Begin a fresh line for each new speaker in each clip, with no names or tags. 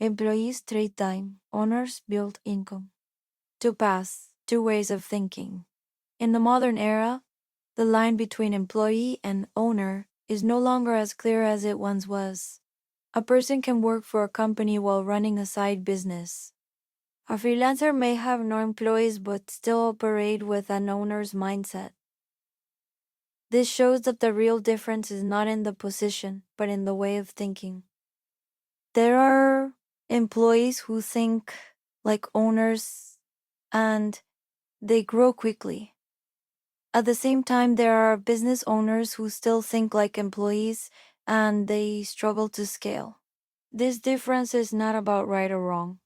Employees trade time, owners build income. Two paths, two ways of thinking. In the modern era, the line between employee and owner is no longer as clear as it once was. A person can work for a company while running a side business. A freelancer may have no employees but still operate with an owner's mindset. This shows that the real difference is not in the position, but in the way of thinking. There are employees who think like owners and they grow quickly. At the same time, there are business owners who still think like employees and they struggle to scale. This difference is not about right or wrong.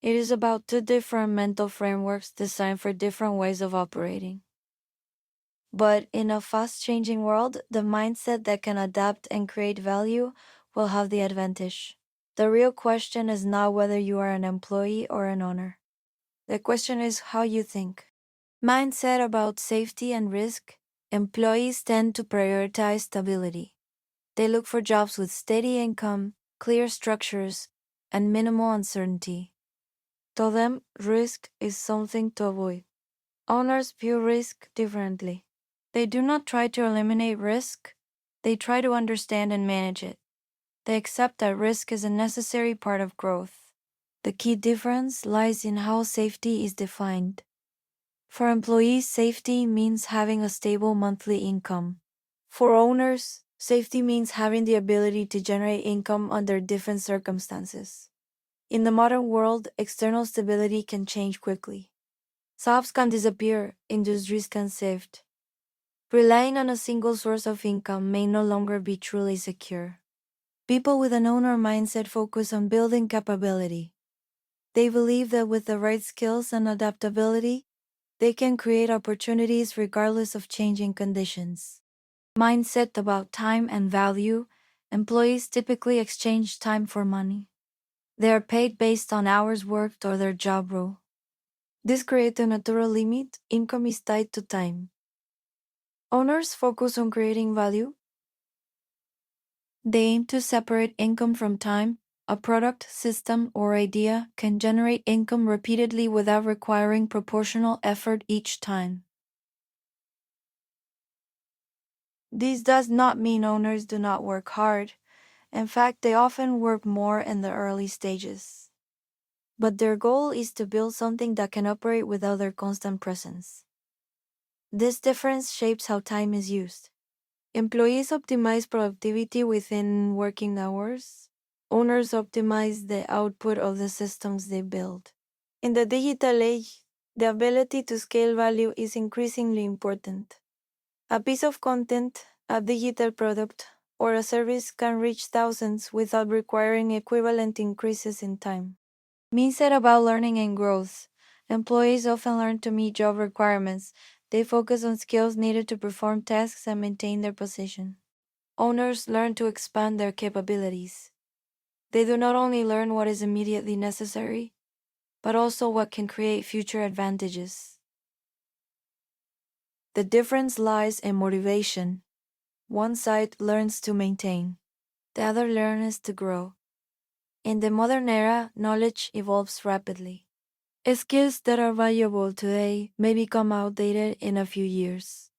It is about two different mental frameworks designed for different ways of operating. But in a fast-changing world, the mindset that can adapt and create value will have the advantage. The real question is not whether you are an employee or an owner. The question is how you think. Mindset about safety and risk. Employees tend to prioritize stability. They look for jobs with steady income, clear structures, and minimal uncertainty. To them, risk is something to avoid. Owners view risk differently. They do not try to eliminate risk, they try to understand and manage it. They accept that risk is a necessary part of growth. The key difference lies in how safety is defined. For employees, safety means having a stable monthly income. For owners, safety means having the ability to generate income under different circumstances. In the modern world, external stability can change quickly. Jobs can disappear, industries can shift. Relying on a single source of income may no longer be truly secure. People with an owner mindset focus on building capability. They believe that with the right skills and adaptability, they can create opportunities regardless of changing conditions. Mindset about time and value. Employees typically exchange time for money. They are paid based on hours worked or their job role. This creates a natural limit. Income is tied to time. Owners focus on creating value. They aim to separate income from time. A product, system, or idea can generate income repeatedly without requiring proportional effort each time. This does not mean owners do not work hard. In fact, they often work more in the early stages. But their goal is to build something that can operate without their constant presence. This difference shapes how time is used. Employees optimize productivity within working hours. Owners optimize the output of the systems they build. In the digital age, the ability to scale value is increasingly important. A piece of content, a digital product, or a service can reach thousands without requiring equivalent increases in time. Mindset about learning and growth. Employees often learn to meet job requirements. They focus on skills needed to perform tasks and maintain their position. Owners learn to expand their capabilities. They do not only learn what is immediately necessary, but also what can create future advantages. The difference lies in motivation. One side learns to maintain, the other learns to grow. In the modern era, knowledge evolves rapidly. Skills that are valuable today may become outdated in a few years.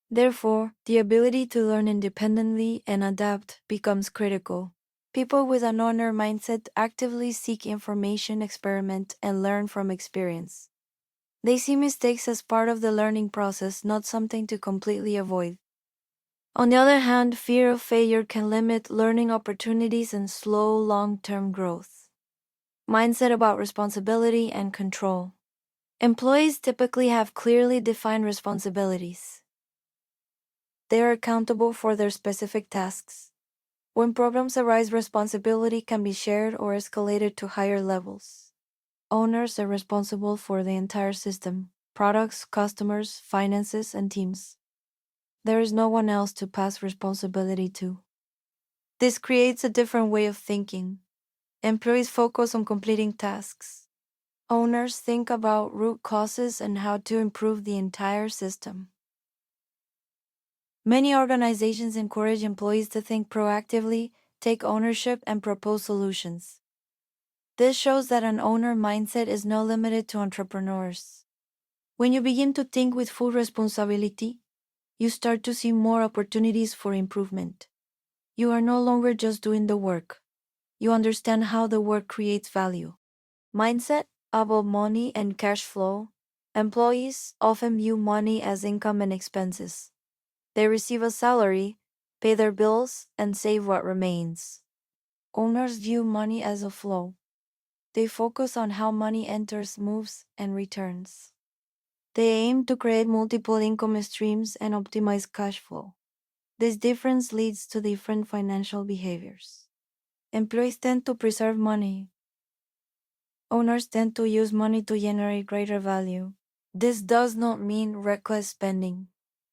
Therefore, the ability to learn independently and adapt becomes critical. People with an owner mindset actively seek information, experiment, and learn from experience. They see mistakes as part of the learning process, not something to completely avoid. On the other hand, fear of failure can limit learning opportunities and slow long-term growth. Mindset about responsibility and control. Employees typically have clearly defined responsibilities. They are accountable for their specific tasks. When problems arise, responsibility can be shared or escalated to higher levels. Owners are responsible for the entire system: products, customers, finances, and teams. There is no one else to pass responsibility to. This creates a different way of thinking. Employees focus on completing tasks. Owners think about root causes and how to improve the entire system. Many organizations encourage employees to think proactively, take ownership, and propose solutions. This shows that an owner mindset is not limited to entrepreneurs. When you begin to think with full responsibility, you start to see more opportunities for improvement. You are no longer just doing the work. You understand how the work creates value. Mindset about money and cash flow. Employees often view money as income and expenses. They receive a salary, pay their bills, and save what remains. Owners view money as a flow. They focus on how money enters, moves, and returns. They aim to create multiple income streams and optimize cash flow. This difference leads to different financial behaviors. Employees tend to preserve money. Owners tend to use money to generate greater value. This does not mean reckless spending.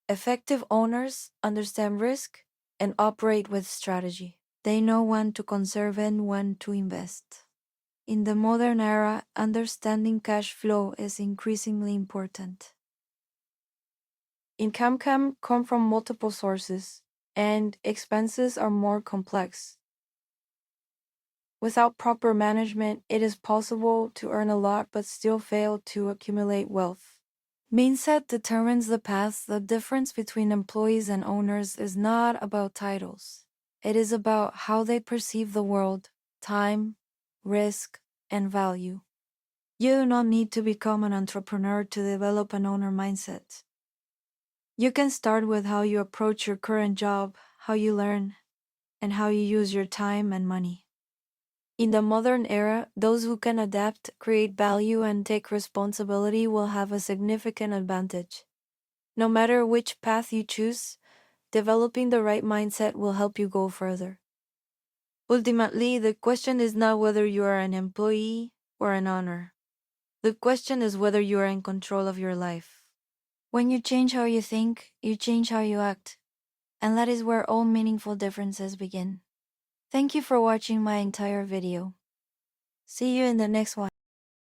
Effective owners understand risk and operate with strategy. They know when to conserve and when to invest. In the modern era, understanding cash flow is increasingly important. Income can come from multiple sources, and expenses are more complex. Without proper management, it is possible to earn a lot but still fail to accumulate wealth. Mindset determines the path. The difference between employees and owners is not about titles. It is about how they perceive the world, time, risk, and value. You do not need to become an entrepreneur to develop an owner mindset. You can start with how you approach your current job, how you learn, and how you use your time and money. In the modern era, those who can adapt, create value, and take responsibility will have a significant advantage. No matter which path you choose, developing the right mindset will help you go further. Ultimately, the question is not whether you are an employee or an owner. The question is whether you are in control of your life. When you change how you think, you change how you act. And that is where all meaningful differences begin. Thank you for watching my entire video. See you in the next one.